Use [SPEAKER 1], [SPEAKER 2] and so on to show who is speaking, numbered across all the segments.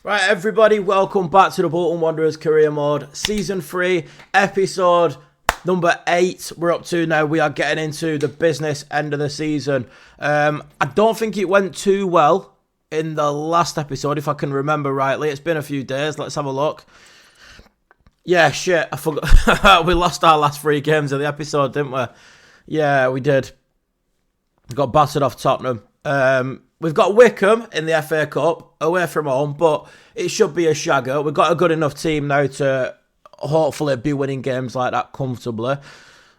[SPEAKER 1] Right, everybody, welcome back to the Bolton Wanderers Career Mode, Season 3, Episode number 8. We're up to now. We are getting into the business end of the season. I don't think it went too well in the last episode, if I can remember rightly. It's been a few days. Let's have a look. Yeah, shit, I forgot. We lost our last 3 games of the episode, didn't we? Yeah, we did. Got battered off Tottenham. We've got Wycombe in the FA Cup, away from home, but it should be a shagger. We've got a good enough team now to hopefully be winning games like that comfortably.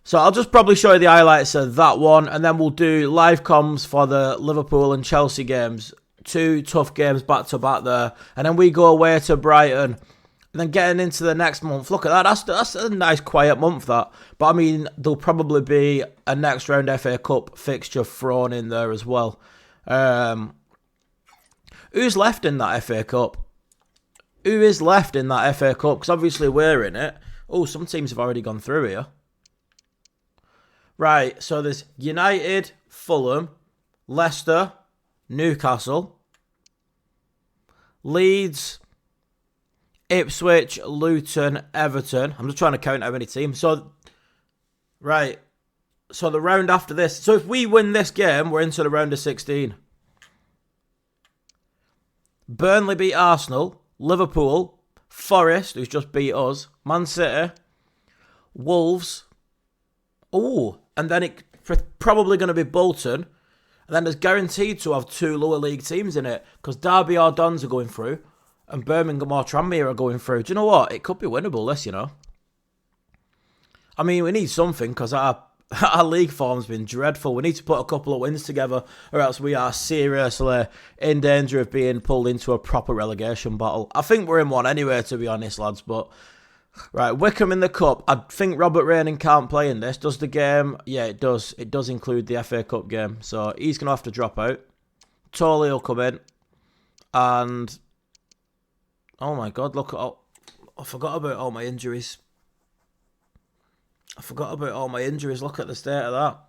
[SPEAKER 1] So I'll just probably show you the highlights of that one, and then we'll do live comms for the Liverpool and Chelsea games. 2 tough games back to back there. And then we go away to Brighton. And then getting into the next month, look at that, that's a nice quiet month, that. But I mean, there'll probably be a next round FA Cup fixture thrown in there as well. Who's left in that FA Cup? Who is left in that FA Cup? Because obviously we're in it. Oh, some teams have already gone through here. Right, so there's United, Fulham, Leicester, Newcastle, Leeds, Ipswich, Luton, Everton. I'm just trying to count how many teams. So, right. So the round after this. So if we win this game, we're into the round of 16. Burnley beat Arsenal. Liverpool. Forest, who's just beat us. Man City. Wolves. Oh, and then it's probably going to be Bolton. And then there's guaranteed to have 2 lower league teams in it. Because Derby or Dons are going through. And Birmingham or Tranmere are going through. Do you know what? It could be winnable, this, you know. I mean, we need something because our league form's been dreadful. We need to put a couple of wins together or else we are seriously in danger of being pulled into a proper relegation battle. I think we're in one anyway, to be honest, lads. But, right, Wycombe in the Cup. I think Robert Raining can't play in this. Does the game? Yeah, it does. It does include the FA Cup game. So he's going to have to drop out. Toley will come in. And... oh my God, look, I forgot about all my injuries. Look at the state of that.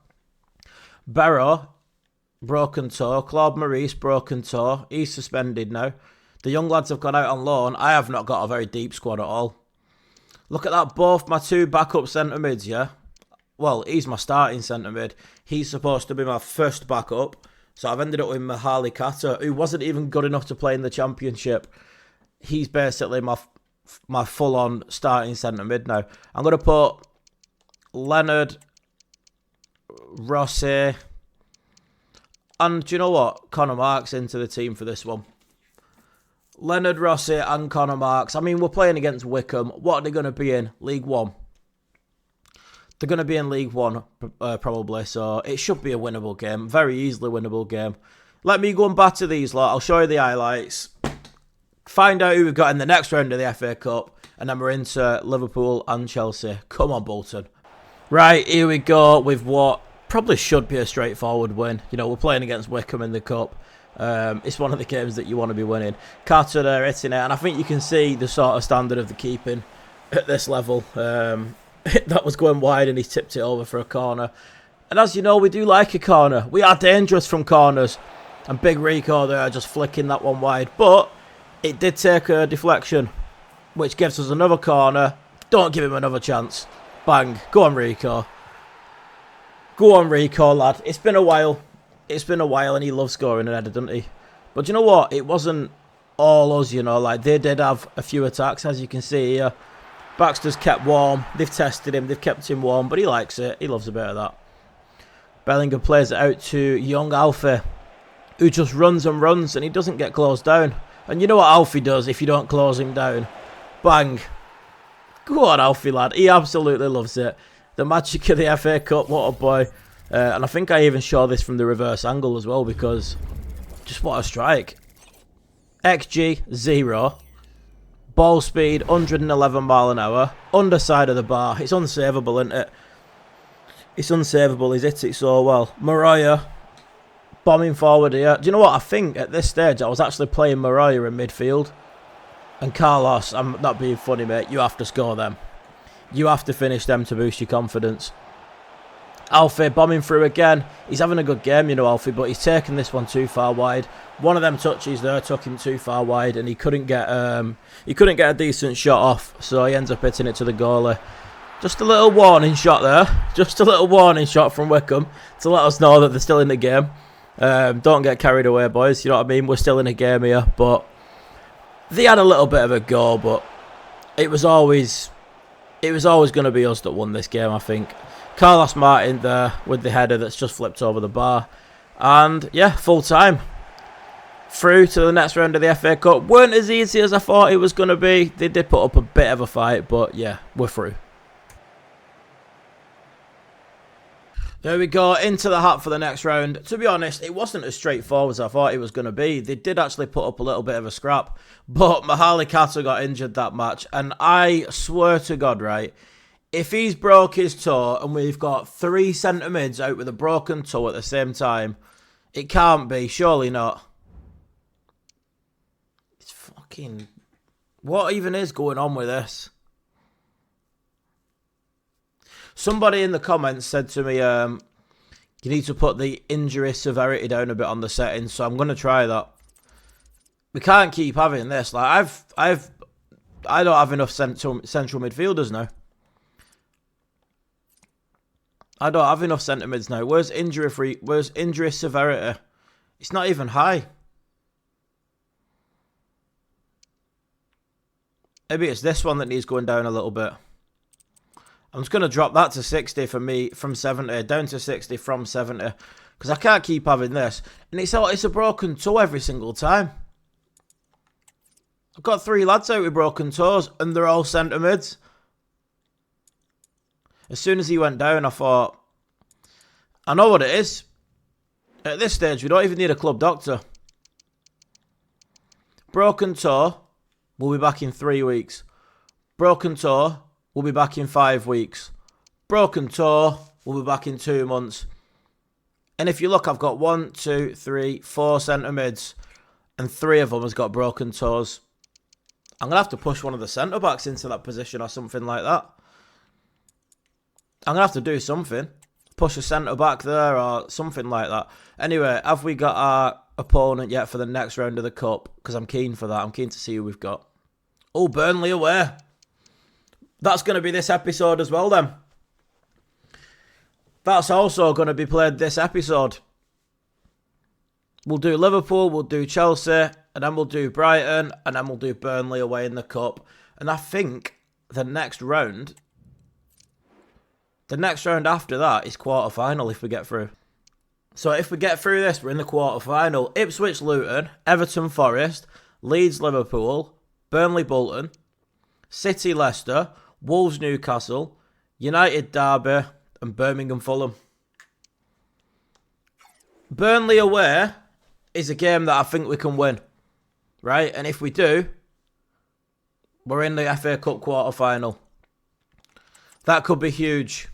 [SPEAKER 1] Barrow, broken toe. Claude Maurice, broken toe. He's suspended now. The young lads have gone out on loan. I have not got a very deep squad at all. Look at that, both my 2 backup centre mids, yeah? Well, he's my starting centre mid. He's supposed to be my first backup. So I've ended up with Mahali Kata, who wasn't even good enough to play in the Championship. He's basically my full-on starting centre mid now. I'm going to put Leonard, Rossi, and do you know what? Connor Marks into the team for this one. Leonard, Rossi and Connor Marks. I mean, we're playing against Wycombe. What are they going to be in? League 1. They're going to be in League 1, probably, so it should be a winnable game. Very easily winnable game. Let me go and batter these lot. I'll show you the highlights. Find out who we've got in the next round of the FA Cup. And then we're into Liverpool and Chelsea. Come on, Bolton. Right, here we go with what probably should be a straightforward win. You know, we're playing against Wycombe in the Cup. It's one of the games that you want to be winning. Carter there hitting it. And I think you can see the sort of standard of the keeping at this level. That was going wide and he tipped it over for a corner. And as you know, we do like a corner. We are dangerous from corners. And Big Rico there just flicking that one wide. But... it did take a deflection, which gives us another corner. Don't give him another chance. Bang. Go on, Rico. Go on, Rico, lad. It's been a while. And he loves scoring an header, doesn't he? But you know what? It wasn't all us, you know. Like, they did have a few attacks, as you can see here. Baxter's kept warm. They've tested him. They've kept him warm. But he likes it. He loves a bit of that. Bellingham plays it out to young Alfie, who just runs and runs, and he doesn't get closed down. And you know what Alfie does if you don't close him down? Bang. Go on, Alfie, lad. He absolutely loves it. The magic of the FA Cup, what a boy. And I think I even show this from the reverse angle as well, because just what a strike. XG, 0. Ball speed, 111 mile an hour. Underside of the bar. It's unsavable, isn't it? It's unsavable. He's hit it so well. Mariah. Bombing forward here. Do you know what? I think at this stage I was actually playing Mariah in midfield. And Carlos, I'm not being funny, mate. You have to score them. You have to finish them to boost your confidence. Alfie bombing through again. He's having a good game, you know, Alfie, but he's taken this one too far wide. One of them touches there took him too far wide, and he couldn't get a decent shot off, so he ends up hitting it to the goalie. Just a little warning shot there. Just a little warning shot from Wycombe to let us know that they're still in the game. Don't get carried away, boys. You know what I mean? We're still in a game here, but they had a little bit of a go, but it was always going to be us that won this game, I think. Carlos Martin there with the header that's just flipped over the bar. And, yeah, full time. Through to the next round of the FA Cup. Weren't as easy as I thought it was going to be. They did put up a bit of a fight, but, yeah, we're through. There we go, into the hat for the next round. To be honest, it wasn't as straightforward as I thought it was going to be. They did actually put up a little bit of a scrap, but Mahali Kata got injured that match, and I swear to God, right, if he's broke his toe and we've got 3 centre mids out with a broken toe at the same time, it can't be, surely not. It's fucking... What even is going on with this? Somebody in the comments said to me, you need to put the injury severity down a bit on the settings, so I'm going to try that. We can't keep having this. Like I don't have enough central midfielders now. I don't have enough centre mids now. Where's injury severity? It's not even high. Maybe it's this one that needs going down a little bit. I'm just going to drop that to 60 for me, from 70, down to 60 from 70. Because I can't keep having this. And it's a broken toe every single time. I've got 3 lads out with broken toes, and they're all centre mids. As soon as he went down, I thought, I know what it is. At this stage, we don't even need a club doctor. Broken toe, we'll be back in 3 weeks. Broken toe, we'll be back in 5 weeks. Broken toe, we'll be back in 2 months. And if you look, I've got 1, 2, 3, 4 centre mids, and 3 of them has got broken toes. I'm going to have to push one of the centre backs into that position or something like that. I'm going to have to do something. Push a centre back there or something like that. Anyway, have we got our opponent yet for the next round of the Cup? Because I'm keen for that. I'm keen to see who we've got. Oh, Burnley away. That's going to be this episode as well then. That's also going to be played this episode. We'll do Liverpool, we'll do Chelsea, and then we'll do Brighton, and then we'll do Burnley away in the Cup. And I think the next round after that is quarter-final if we get through. So if we get through this, we're in the quarter-final. Ipswich Luton, Everton Forest, Leeds Liverpool, Burnley Bolton, City Leicester, Wolves Newcastle, United Derby, and Birmingham Fulham. Burnley away is a game that I think we can win. Right? And if we do, we're in the FA Cup quarter-final. That could be huge.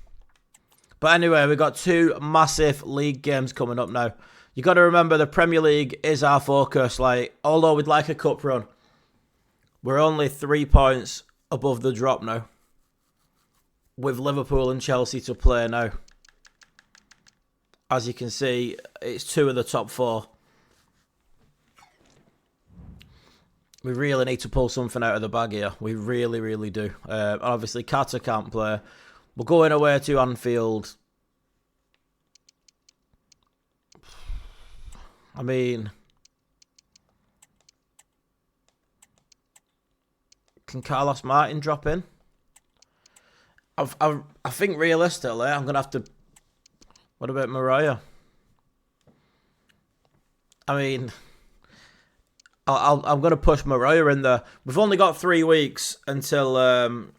[SPEAKER 1] But anyway, we've got 2 massive league games coming up now. You got to remember the Premier League is our focus. Like, although we'd like a cup run, we're only 3 points above the drop now. With Liverpool and Chelsea to play now. As you can see, it's 2 of the top 4. We really need to pull something out of the bag here. We really, really do. Obviously, Kata can't play. We're going away to Anfield. I mean, can Carlos Martin drop in? I think realistically, I'm going to have to... What about Mariah? I mean, I'm going to push Mariah in there. We've only got 3 weeks until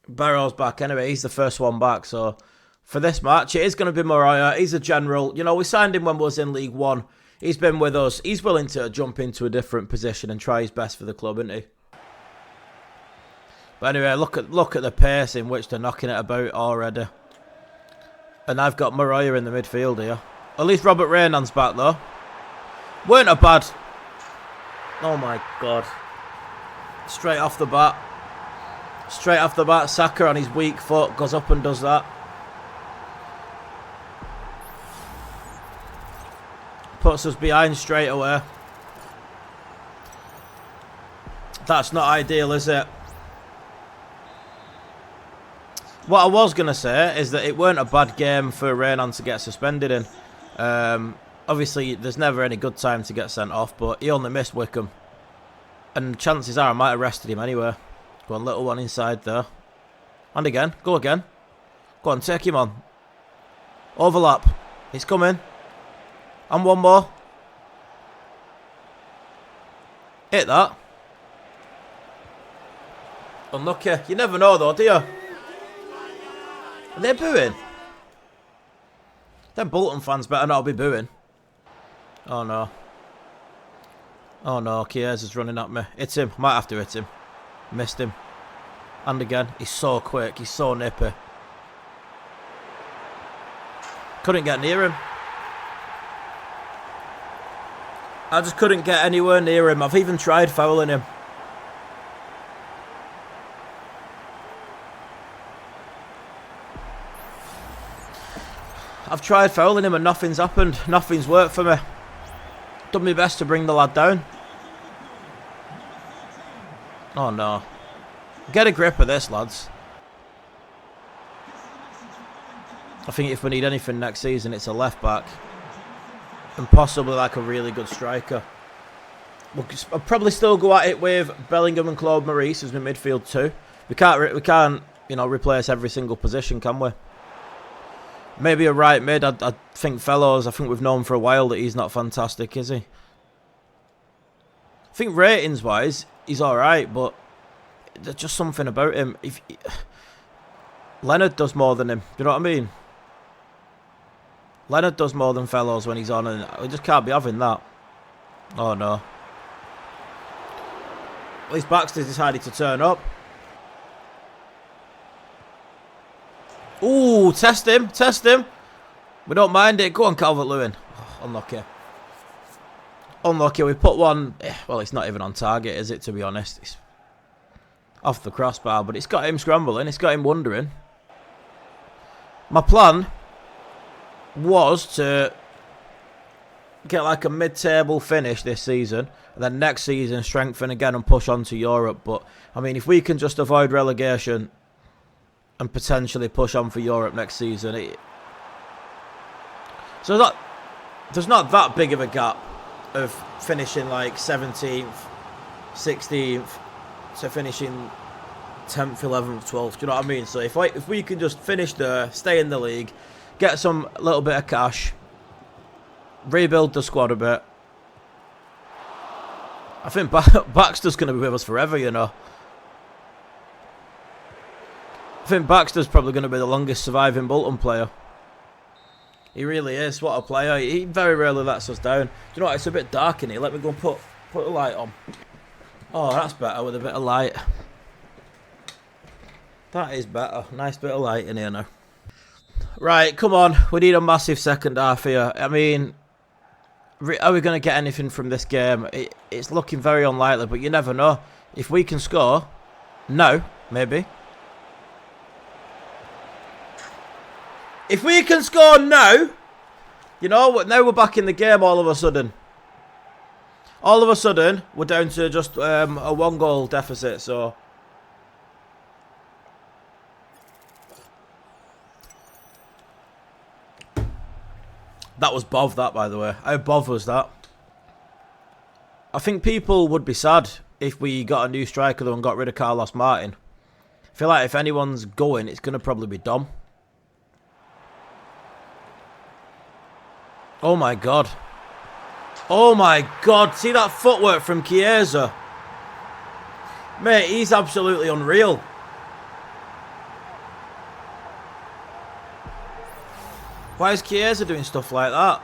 [SPEAKER 1] Barrow's back anyway. He's the first one back. So for this match, it is going to be Mariah. He's a general. You know, we signed him when we was in League One. He's been with us. He's willing to jump into a different position and try his best for the club, isn't he? But anyway, look at the pace in which they're knocking it about already. And I've got Mariah in the midfield here. At least Robert Reynan's back though. Weren't a bad... Oh my God. Straight off the bat. Straight off the bat, Saka on his weak foot goes up and does that. puts us behind straight away. That's not ideal, is it? What I was going to say is that it weren't a bad game for Raynon to get suspended in. Obviously, there's never any good time to get sent off, but he only missed Wycombe. And chances are I might have rested him anyway. Go on, little one inside there. And again. Go again. Go on, take him on. Overlap. He's coming. And one more. Hit that. Unlucky. You never know though, do you? Are they booing? Them Bolton fans better not be booing. Oh no. Oh no, Chiesa's running at me. Hit him. Might have to hit him. Missed him. And again. He's so quick. He's so nippy. Couldn't get near him. I just couldn't get anywhere near him. I've even tried fouling him. I've tried fouling him and nothing's happened. Nothing's worked for me. Done my best to bring the lad down. Oh no. Get a grip of this, lads. I think if we need anything next season, it's a left back. And possibly like a really good striker. I'll probably still go at it with Bellingham and Claude Maurice as my midfield too. We can't, you know, replace every single position, can we? Maybe a right mid. I think Fellows, I think we've known for a while that he's not fantastic, is he? I think ratings-wise, he's alright, but there's just something about him. Leonard does more than him. Do you know what I mean? Leonard does more than Fellows when he's on, and we just can't be having that. Oh, no. At least Baxter's decided to turn up. Ooh, test him, test him. We don't mind it. Go on, Calvert-Lewin. Oh, unlucky. Unlucky. We put one... Well, it's not even on target, is it, to be honest? It's off the crossbar, but it's got him scrambling. It's got him wondering. My plan was to get like a mid-table finish this season, and then next season strengthen again and push on to Europe. But, I mean, if we can just avoid relegation and potentially push on for Europe next season, there's not that big of a gap of finishing like 17th, 16th to finishing 10th, 11th, 12th. Do you know what I mean? So if we can just finish there, stay in the league, get some little bit of cash, rebuild the squad a bit, I think Baxter's going to be with us forever, you know. I think Baxter's probably going to be the longest surviving Bolton player. He really is. What a player. He very rarely lets us down. Do you know what? It's a bit dark in here. Let me go and put the light on. Oh, that's better with a bit of light. That is better. Nice bit of light in here now. Right, come on. We need a massive second half here. I mean, are we going to get anything from this game? It's looking very unlikely, but you never know. If we can score, no, maybe. If we can score now, you know, now we're back in the game all of a sudden. All of a sudden, we're down to just a 1-goal deficit, so... That was Bov, that, by the way. How Bov was that? I think people would be sad if we got a new striker though and got rid of Carlos Martin. I feel like if anyone's going, it's going to probably be Dom. Oh my god. Oh my god. See that footwork from Chiesa? Mate, he's absolutely unreal. Why is Chiesa doing stuff like that?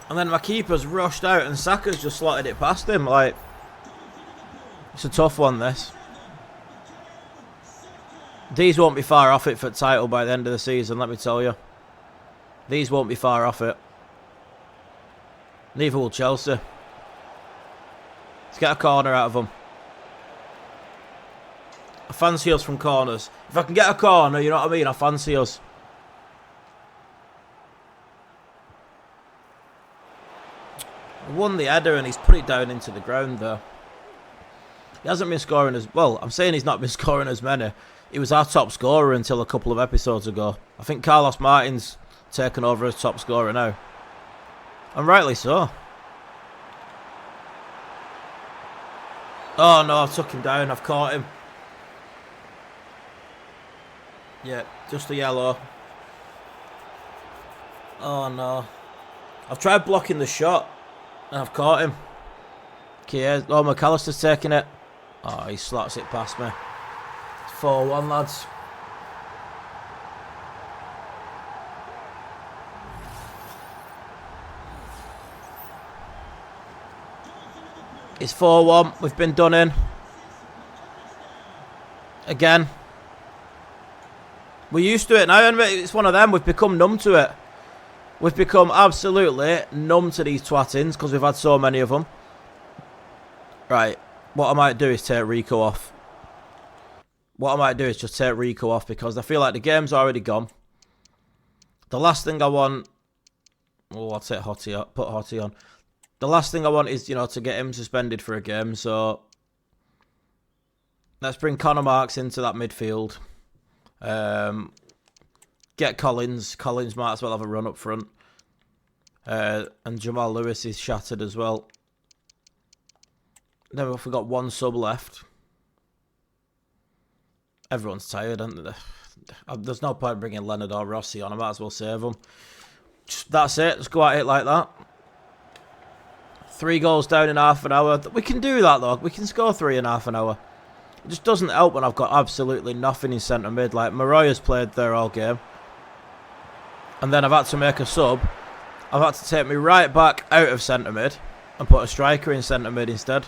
[SPEAKER 1] And then my keeper's rushed out and Saka's just slotted it past him. Like, it's a tough one, this. These won't be far off it for the title by the end of the season, let me tell you. These won't be far off it. Neither will Chelsea. Let's get a corner out of them. I fancy us from corners. If I can get a corner, you know what I mean? I fancy us. won the header and he's put it down into the ground there. He hasn't been scoring as well. I'm saying he's not been scoring as many. He was our top scorer until a couple of episodes ago. I think Carlos Martin's taken over as top scorer now. And rightly so. Oh no, I've took him down. I've caught him. Yeah, just a yellow. Oh no. I've tried blocking the shot. And I've caught him. Okay, oh, McAllister's taking it. Oh, he slots it past me. It's 4-1, lads. It's 4-1. We've been done in. Again. We're used to it now, and it's one of them. We've become numb to it. We've become absolutely numb to these twattings because we've had so many of them. Right. What I might do is take Rico off. What I might do is just take Rico off because I feel like the game's already gone. The last thing I want... Oh, I'll take Hottie on. Put Hottie on. The last thing I want is, you know, to get him suspended for a game. So, let's bring Connor Marks into that midfield. Get Collins. Collins might as well have a run up front. And Jamal Lewis is shattered as well. Then we've got one sub left. Everyone's tired, aren't they? There's no point bringing Leonard or Rossi on. I might as well save them. That's it. Let's go at it like that. 3 goals down in half an hour. We can do that, though. We can score 3 in half an hour. It just doesn't help when I've got absolutely nothing in centre mid. Like, Maroya's played there all game. And then I've had to make a sub. I've had to take me right back out of centre mid and put a striker in centre mid instead.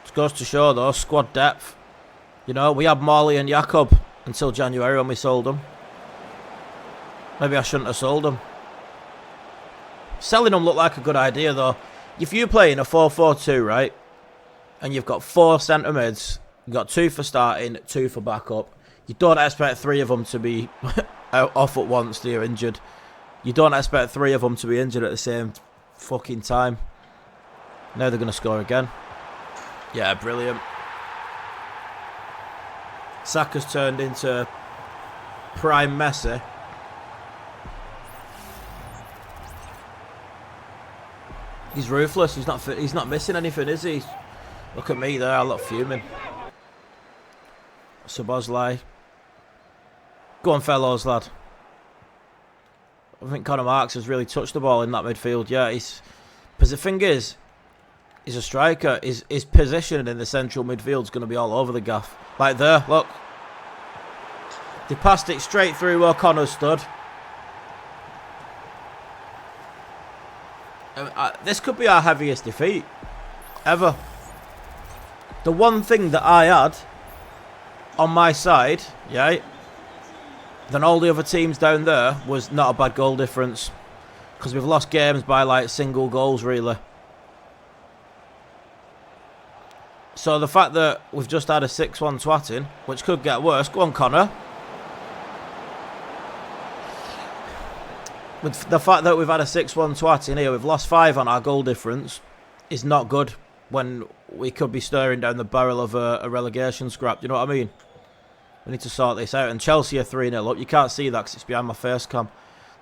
[SPEAKER 1] Just goes to show, though, squad depth. You know, we had Morley and Jakob until January when we sold them. Maybe I shouldn't have sold them. Selling them looked like a good idea, though. If you're playing a 4-4-2, right, and you've got 4 centre mids, you've got 2 for starting, 2 for backup, you don't expect 3 of them to be off at once, they're injured. You don't expect 3 of them to be injured at the same fucking time. Now they're going to score again. Yeah, brilliant. Saka's turned into prime Messi. He's ruthless. He's not missing anything, is he? Look at me there. I look fuming. Szoboszlai. Go on, fellows, lad. I think Connor Marks has really touched the ball in that midfield. Yeah, because the thing is, he's a striker. His position in the central midfield is going to be all over the gaff. Like there, look. They passed it straight through where Connor stood. This could be our heaviest defeat ever. The one thing that I had on my side, yeah, than all the other teams down there was not a bad goal difference. Because we've lost games by like single goals, really. So the fact that we've just had a 6-1 twatting, which could get worse. Go on, Connor. With the fact that we've had a 6-1 twatting here, we've lost 5 on our goal difference, is not good when we could be staring down the barrel of a relegation scrap. Do you know what I mean? We need to sort this out. And Chelsea are 3-0 up. You can't see that because it's behind my face cam.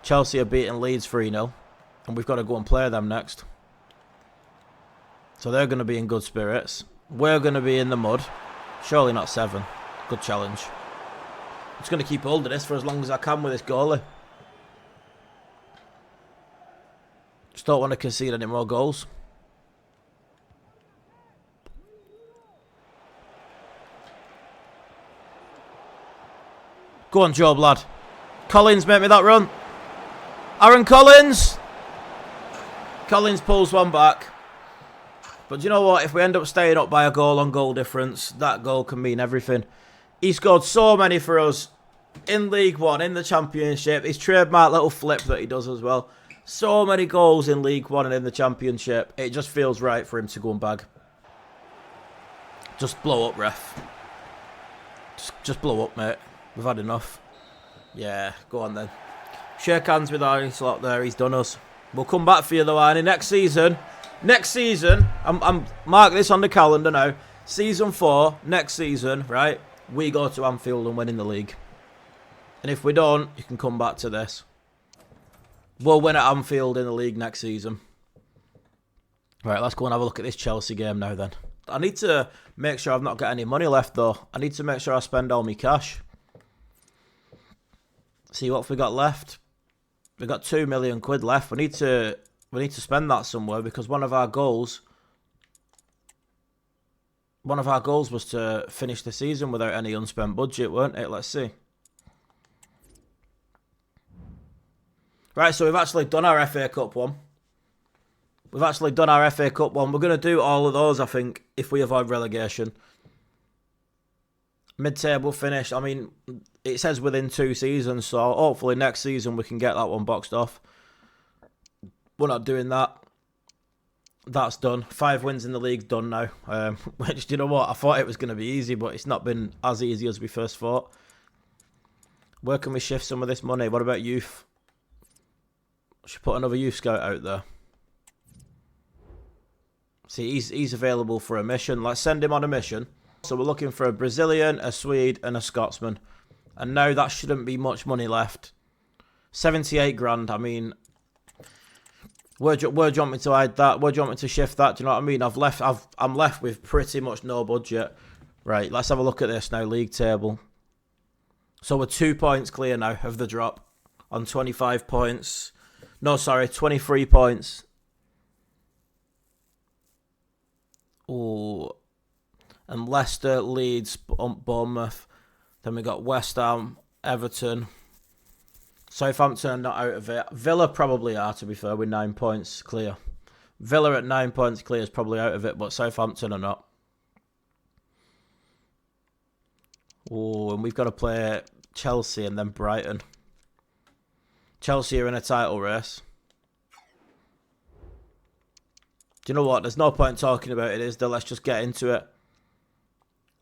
[SPEAKER 1] Chelsea are beating Leeds 3-0. And we've got to go and play them next. So they're going to be in good spirits. We're going to be in the mud. Surely not 7. Good challenge. I'm just going to keep holding this for as long as I can with this goalie. Just don't want to concede any more goals. Go on, Job, lad. Collins, make me that run. Aaron Collins. Collins pulls one back. But do you know what? If we end up staying up by a goal on goal difference, that goal can mean everything. He scored so many for us in League One, in the Championship. His trademark little flip that he does as well. So many goals in League One and in the Championship. It just feels right for him to go and bag. Just blow up, ref. Just blow up, mate. We've had enough. Yeah, go on then. Shake hands with Arnie Slot there. He's done us. We'll come back for you though, Arnie. Next season, I'm mark this on the calendar now. Season 4, next season, right? We go to Anfield and win in the league. And if we don't, you can come back to this. We'll win at Anfield in the league next season. Right, let's go and have a look at this Chelsea game now then. I need to make sure I've not got any money left though. I need to make sure I spend all my cash. See what we got left. We've got 2 million quid left. We need to spend that somewhere because one of our goals was to finish the season without any unspent budget, weren't it? Let's see. Right, so we've actually done our FA Cup one. We're going to do all of those, I think, if we avoid relegation. Mid-table finish. I mean, it says within 2 seasons, so hopefully next season we can get that one boxed off. We're not doing that. That's done. 5 wins in the league done now. Which, do you know what? I thought it was going to be easy, but it's not been as easy as we first thought. Where can we shift some of this money? What about youth? Should put another youth scout out there. See, he's available for a mission. Let's send him on a mission. So we're looking for a Brazilian, a Swede, and a Scotsman. And now that shouldn't be much money left. 78 grand. I mean, where do you want me to hide that? Where do you want me to shift that? Do you know what I mean? I'm left with pretty much no budget. Right, let's have a look at this now. League table. So we're 2 points clear now of the drop on 25 points. No, sorry, 23 points. Oh, and Leicester, Leeds, Bournemouth. Then we got West Ham, Everton. Southampton are not out of it. Villa probably are, to be fair, with 9 points clear. Villa at 9 points clear is probably out of it, but Southampton are not. Oh, and we've got to play Chelsea and then Brighton. Chelsea are in a title race. Do you know what? There's no point talking about it, is there? Let's just get into it.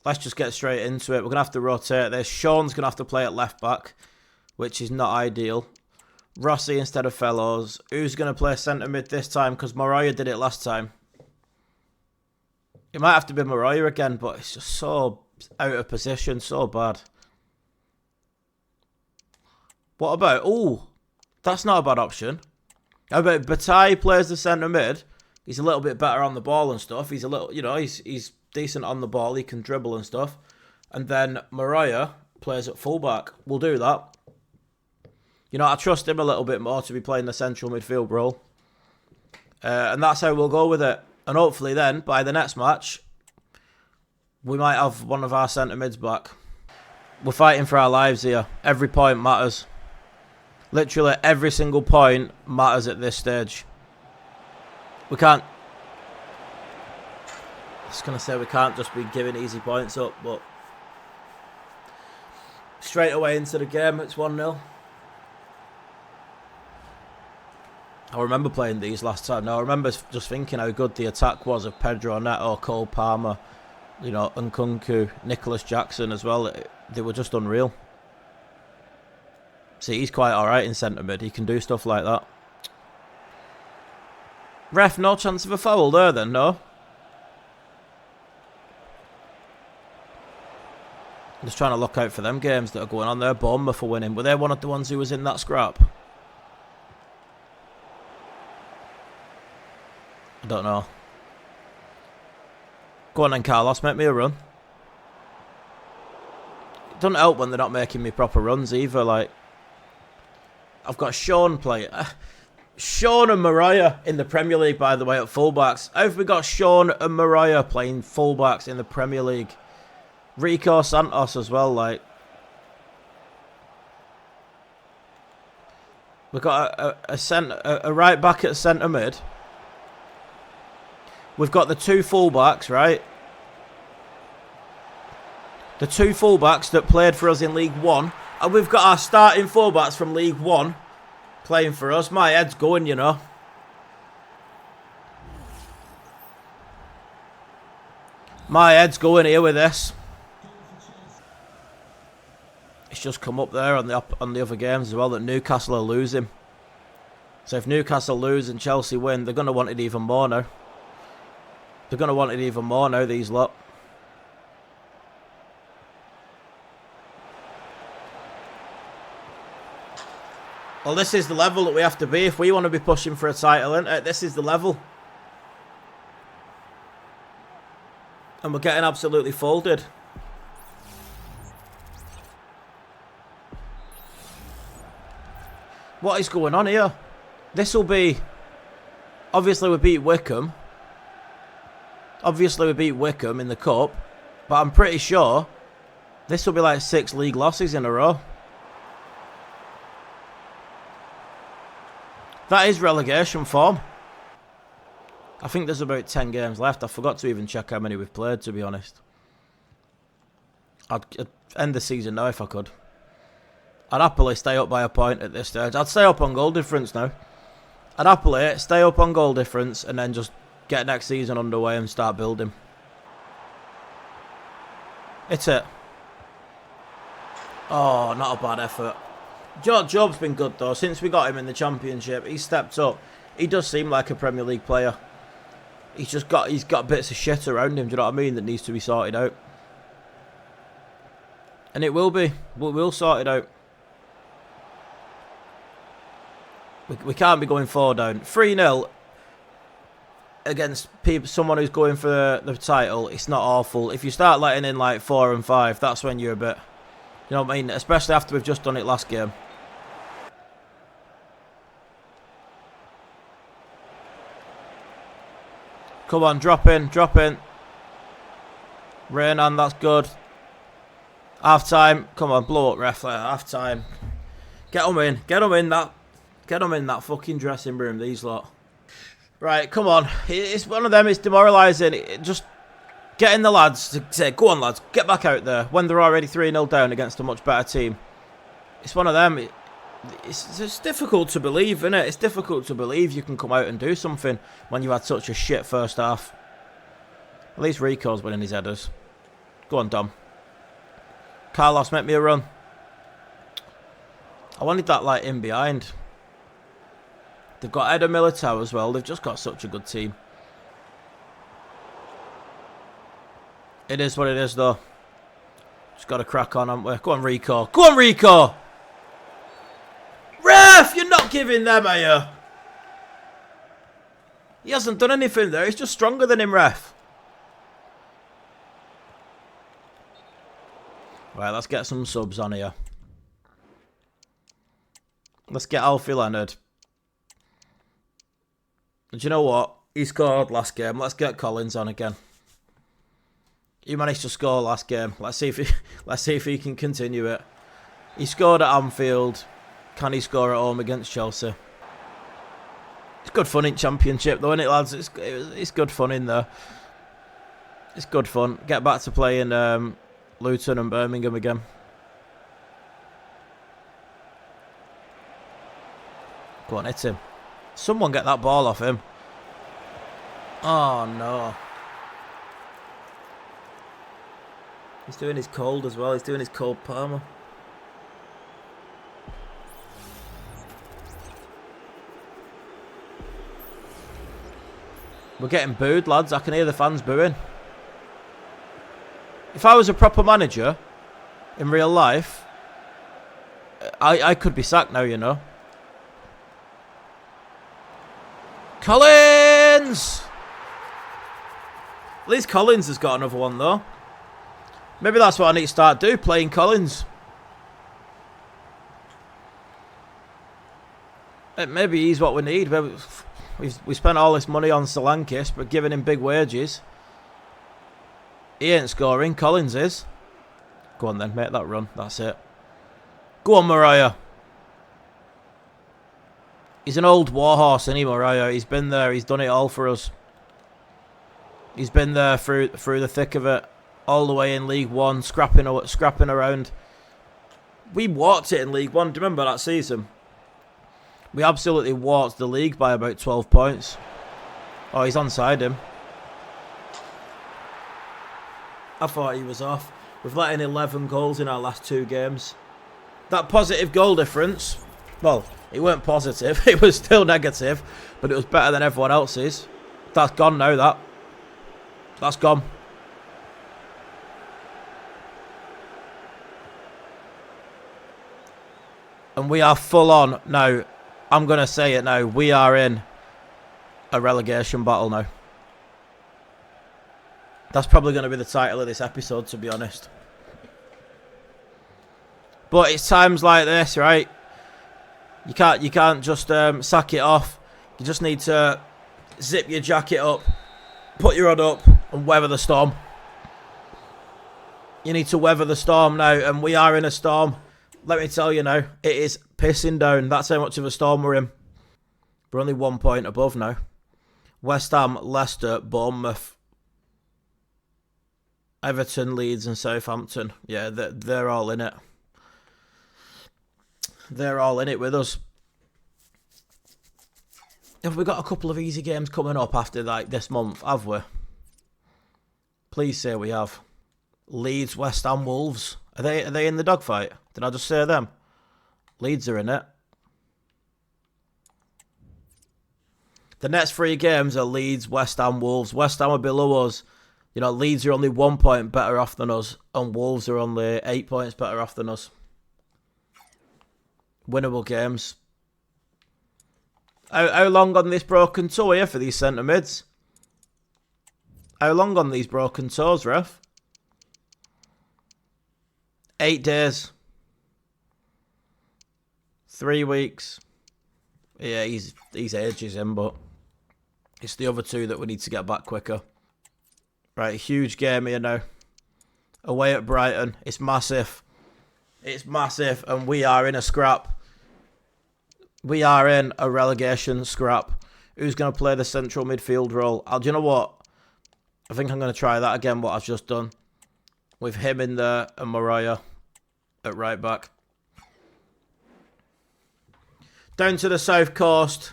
[SPEAKER 1] Let's just get straight into it. We're going to have to rotate this. Sean's going to have to play at left back, which is not ideal. Rossi instead of Fellows. Who's going to play centre mid this time? Because Moriah did it last time. It might have to be Moriah again, but it's just so out of position, so bad. What about... Oh, that's not a bad option. How about Bataille plays the centre mid? He's a little bit better on the ball and stuff. He's a little, you know, he's decent on the ball. He can dribble and stuff. And then Moriah plays at fullback. We'll do that. You know, I trust him a little bit more to be playing the central midfield role. And that's how we'll go with it. And hopefully then, by the next match, we might have one of our centre mids back. We're fighting for our lives here. Every point matters. Literally every single point matters at this stage. We can't... I was going to say we can't just be giving easy points up, but... Straight away into the game, it's 1-0. I remember playing these last time. Now, I remember just thinking how good the attack was of Pedro Neto, Cole Palmer, you know, Nkunku, Nicholas Jackson as well. They were just unreal. See, he's quite alright in centre mid. He can do stuff like that. Ref, no chance of a foul there then, no? I'm just trying to look out for them games that are going on there. Bournemouth are winning. Were they one of the ones who was in that scrap? I don't know. Go on then, Carlos. Make me a run. It doesn't help when they're not making me proper runs either. Like, I've got Sean playing. Sean and Mariah in the Premier League, by the way, at fullbacks. How have we got Sean and Mariah playing fullbacks in the Premier League? Rico Santos as well, like. We've got a right back at centre mid. We've got the 2 fullbacks, right? The 2 fullbacks that played for us in League 1. And we've got our starting fullbacks from League 1 playing for us. My head's going, you know. My head's going here with this. It's just come up there on the other games as well that Newcastle are losing. So if Newcastle lose and Chelsea win, they're going to want it even more now. They're going to want it even more now, these lot. Well, this is the level that we have to be if we want to be pushing for a title, isn't it? This is the level. And we're getting absolutely folded. What is going on here? This will be... Obviously, we beat Wycombe. Obviously, we beat Wycombe in the Cup. But I'm pretty sure this will be like 6 league losses in a row. That is relegation form. I think there's about 10 games left. I forgot to even check how many we've played, to be honest. I'd end the season now if I could. I'd happily stay up by a point at this stage. I'd stay up on goal difference now. I'd happily stay up on goal difference and then just get next season underway and start building. It's it. Oh, not a bad effort. Job's been good though. Since we got him in the Championship, he's stepped up. He does seem like a Premier League player. He's got bits of shit around him, do you know what I mean, that needs to be sorted out. And it will be. We'll sort it out. We can't be going 4 down. 3-0 against someone who's going for the title, it's not awful. If you start letting in like 4 and 5, that's when you're a bit... You know what I mean? Especially after we've just done it last game. Come on, drop in, drop in. Raynan, that's good. Half time. Come on, blow up, ref. Half time. Get them in. Get them in that fucking dressing room, these lot. Right, come on. It's one of them, it's demoralising. Just getting the lads to say, go on, lads, get back out there when they're already 3-0 down against a much better team. It's one of them. It's difficult to believe, isn't it? It's difficult to believe you can come out and do something when you had such a shit first half. At least Rico's winning his headers. Go on, Dom. Carlos, make me a run. I wanted that like in behind. They've got Eder Militao as well. They've just got such a good team. It is what it is, though. Just got to crack on, haven't we? Go on, Rico. Go on, Rico! Ref, you're not giving them, are you? He hasn't done anything there. He's just stronger than him, ref. Right, let's get some subs on here. Let's get Alfie Leonard. And do you know what? He scored last game. Let's get Collins on again. He managed to score last game. Let's see if he can continue it. He scored at Anfield. Can he score at home against Chelsea? It's good fun in Championship though, isn't it, lads? It's good fun in there. It's good fun. Get back to playing Luton and Birmingham again. Go on, hit him. Someone get that ball off him. Oh no. He's doing his cold as well. He's doing his cold Parma. We're getting booed, lads. I can hear the fans booing. If I was a proper manager in real life, I could be sacked now, you know. Collins! At least Collins has got another one, though. Maybe that's what I need to start doing, playing Collins. Maybe he's what we need. We spent all this money on Solanke, but giving him big wages. He ain't scoring. Collins is. Go on then, make that run. That's it. Go on, Mariah. He's an old warhorse, isn't he, Mariah? He's been there. He's done it all for us. He's been there through the thick of it. All the way in League One, scrapping around. We walked it in League One. Do you remember that season? We absolutely walked the league by about 12 points. Oh, he's onside him. I thought he was off. We've let in 11 goals in our last 2 games. That positive goal difference, well, It weren't positive. It was still negative, but it was better than everyone else's. That's gone now, That's gone. And we are full on now. I'm going to say it now. We are in a relegation battle now. That's probably going to be the title of this episode, to be honest. But it's times like this, right? You can't just sack it off. You just need to zip your jacket up, put your hood up, and weather the storm. You need to weather the storm now, and we are in a storm. Let me tell you now, it is pissing down. That's how much of a storm we're in. We're only 1 point above now. West Ham, Leicester, Bournemouth, Everton, Leeds and Southampton. Yeah, they're all in it. They're all in it with us. Have we got a couple of easy games coming up after like this month? Have we? Please say we have. Leeds, West Ham, Wolves. Are they in the dogfight? Did I just say them? Leeds are in it. The next 3 games are Leeds, West Ham, Wolves. West Ham are below us. You know, Leeds are only 1 point better off than us, and Wolves are only 8 points better off than us. Winnable games. How long on this broken toe here for these centre mids? How long on these broken toes, ref? 8 days. 3 weeks. Yeah, he's ages in, but it's the other 2 that we need to get back quicker. Right, huge game here now. Away at Brighton. It's massive. It's massive, and we are in a scrap. We are in a relegation scrap. Who's going to play the central midfield role? Do you know what? I think I'm going to try that again, what I've just done. With him in there and Mariah at right back. Down to the south coast.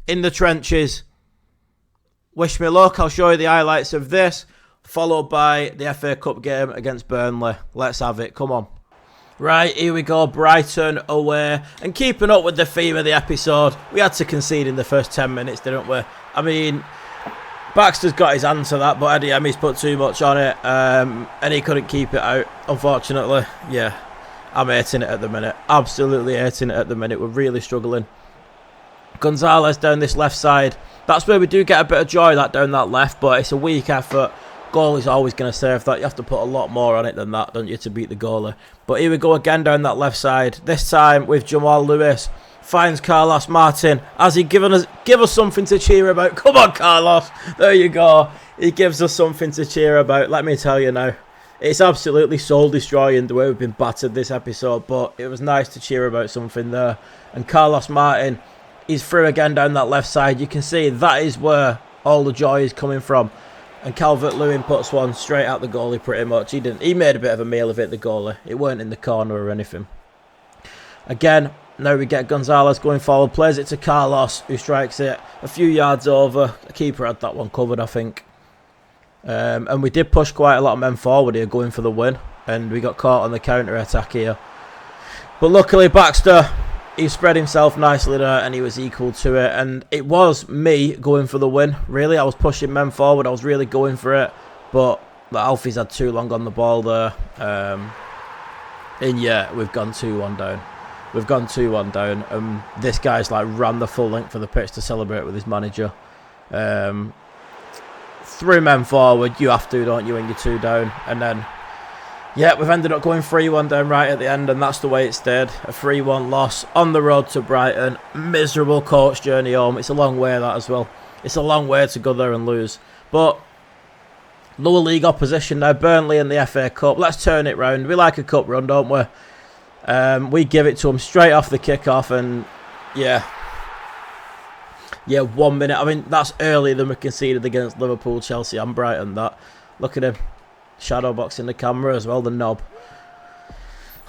[SPEAKER 1] In the trenches. Wish me luck. I'll show you the highlights of this. Followed by the FA Cup game against Burnley. Let's have it. Come on. Right, here we go. Brighton away. And keeping up with the theme of the episode, we had to concede in the first 10 minutes, didn't we? I mean, Baxter's got his hand to that, but Eddie Emmy's put too much on it. And he couldn't keep it out, unfortunately. Yeah, I'm hating it at the minute. Absolutely hating it at the minute. We're really struggling. Gonzalez down this left side. That's where we do get a bit of joy, that down that left, but it's a weak effort. Goal is always going to save that. You have to put a lot more on it than that, don't you, to beat the goalie. But here we go again down that left side. This time with Jamal Lewis. Finds Carlos Martin. Has he give us something to cheer about? Come on, Carlos. There you go. He gives us something to cheer about. Let me tell you now. It's absolutely soul-destroying the way we've been battered this episode. But it was nice to cheer about something there. And Carlos Martin, he's through again down that left side. You can see that is where all the joy is coming from. And Calvert-Lewin puts one straight out the goalie pretty much. He made a bit of a meal of it, the goalie. It weren't in the corner or anything. Again, now we get Gonzalez going forward. Plays it to Carlos, who strikes it a few yards over. The keeper had that one covered, I think. And we did push quite a lot of men forward here, going for the win. And we got caught on the counter-attack here. But luckily, Baxter, he spread himself nicely there and he was equal to it. And it was me going for the win. Really, I was pushing men forward. I was really going for it. But the Alfies had too long on the ball there. And yeah, we've gone 2-1 down. We've gone 2-1 down. And this guy's like ran the full length of the pitch to celebrate with his manager. 3 men forward. You have to, don't you, when you're 2 down. And then, yeah, we've ended up going 3-1 down right at the end, and that's the way it stayed. A 3-1 loss on the road to Brighton. Miserable coach journey home. It's a long way, that as well. It's a long way to go there and lose. But lower league opposition now, Burnley in the FA Cup. Let's turn it round. We like a cup run, don't we? We give it to them straight off the kick-off, and yeah. Yeah, 1 minute. I mean, that's earlier than we conceded against Liverpool, Chelsea and Brighton. That. Look at him. Shadow boxing the camera as well, the knob.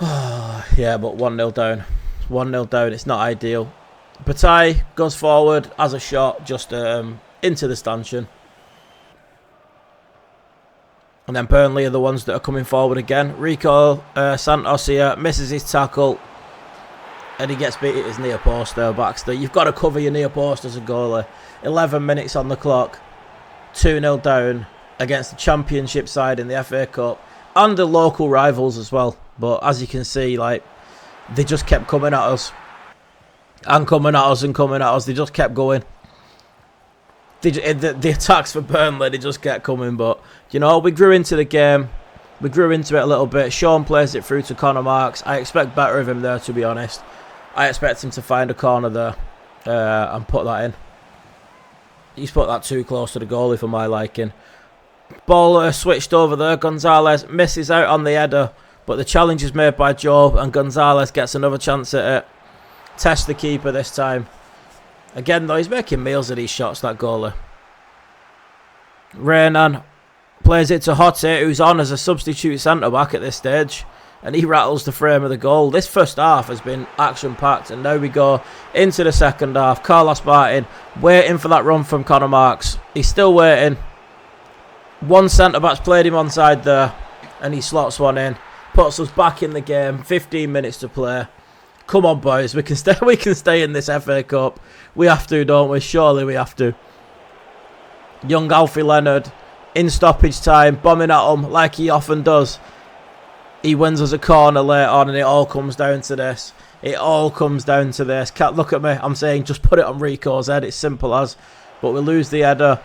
[SPEAKER 1] Yeah, but 1-0 down. 1-0 down, it's not ideal. Bataille goes forward, has a shot just into the stanchion. And then Burnley are the ones that are coming forward again. Rico Santos here misses his tackle. And he gets beat at his near post there, Baxter. You've got to cover your near post as a goalie. 11 minutes on the clock. 2-0 down against the championship side in the FA Cup. And the local rivals as well. But as you can see, like, they just kept coming at us. And coming at us and coming at us. They just kept going. The attacks for Burnley, they just kept coming. But, you know, we grew into the game. We grew into it a little bit. Sean plays it through to Connor Marks. I expect better of him there, to be honest. I expect him to find a corner there and put that in. He's put that too close to the goalie for my liking. Ball switched over there. Gonzalez misses out on the header, but the challenge is made by Joe, and Gonzalez gets another chance at it. Test the keeper this time. Again, though, he's making meals of these shots, that goalie. Renan plays it to Hotte, who's on as a substitute centre-back at this stage. And he rattles the frame of the goal. This first half has been action-packed. And now we go into the second half. Carlos Martin waiting for that run from Connor Marks. He's still waiting. One centre-back's played him onside there. And he slots one in. Puts us back in the game. 15 minutes to play. Come on, boys. We can stay. We can stay in this FA Cup. We have to, don't we? Surely we have to. Young Alfie Leonard in stoppage time. Bombing at him like he often does. He wins us a corner later on, and it all comes down to this. It all comes down to this. Can't look at me. I'm saying just put it on Rico's head. It's simple as. But we lose the header.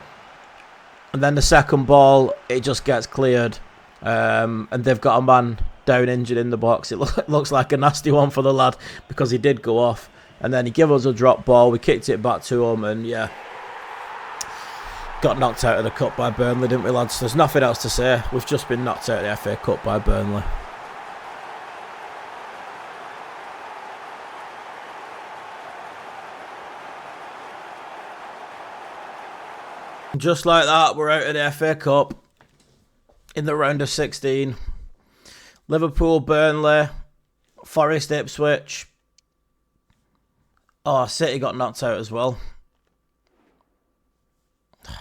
[SPEAKER 1] And then the second ball, it just gets cleared. And they've got a man down injured in the box. It looks like a nasty one for the lad because he did go off. And then he gave us a drop ball. We kicked it back to him, and yeah. Got knocked out of the cup by Burnley, didn't we, lads? There's nothing else to say. We've just been knocked out of the FA Cup by Burnley. Just like that, we're out of the FA Cup in the round of 16. Liverpool, Burnley, Forest, Ipswich. Oh, City got knocked out as well.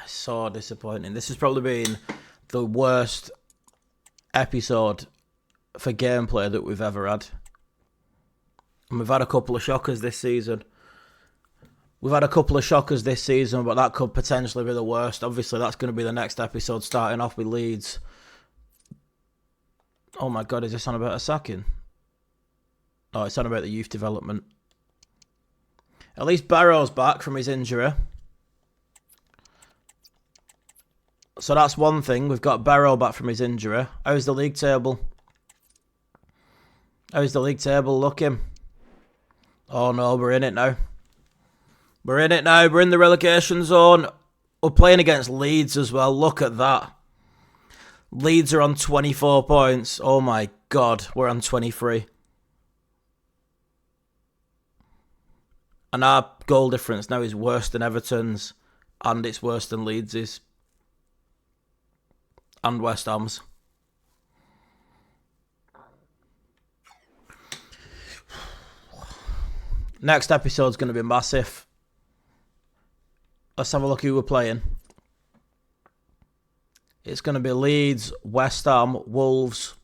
[SPEAKER 1] So disappointing. This has probably been the worst episode for gameplay that we've ever had. And we've had a couple of shockers this season. But that could potentially be the worst. Obviously, that's going to be the next episode, starting off with Leeds. Oh my God, is this on about a sacking? Oh, it's on about the youth development. At least Barrow's back from his injury. So that's one thing. We've got Barrow back from his injury. How's the league table? How's the league table looking? Oh no, we're in it now. We're in it now. We're in the relegation zone. We're playing against Leeds as well. Look at that. Leeds are on 24 points. Oh my God, we're on 23. And our goal difference now is worse than Everton's. And it's worse than Leeds's. And West Ham's. Next episode's going to be massive. Let's have a look who we're playing. It's going to be Leeds, West Ham, Wolves,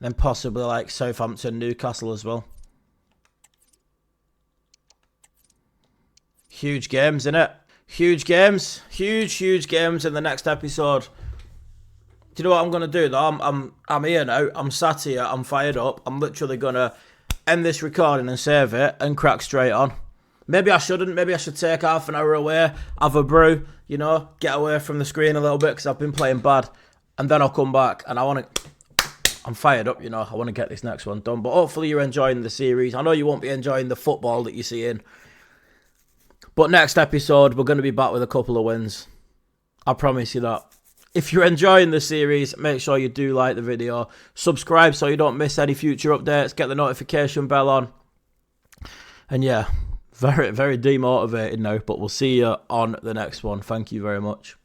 [SPEAKER 1] then possibly like Southampton, Newcastle as well. Huge games, innit? Huge games. Huge games in the next episode. Do you know what I'm going to do though? I'm here now. I'm sat here. I'm fired up. I'm literally going to end this recording and save it and crack straight on. Maybe I shouldn't. Maybe I should take half an hour away, have a brew, you know, get away from the screen a little bit because I've been playing bad. And then I'll come back and I'm fired up, you know. I want to get this next one done. But hopefully you're enjoying the series. I know you won't be enjoying the football that you're seeing. But next episode, we're going to be back with a couple of wins. I promise you that. If you're enjoying the series, make sure you do like the video. Subscribe so you don't miss any future updates. Get the notification bell on. And yeah, very, very demotivated now. But we'll see you on the next one. Thank you very much.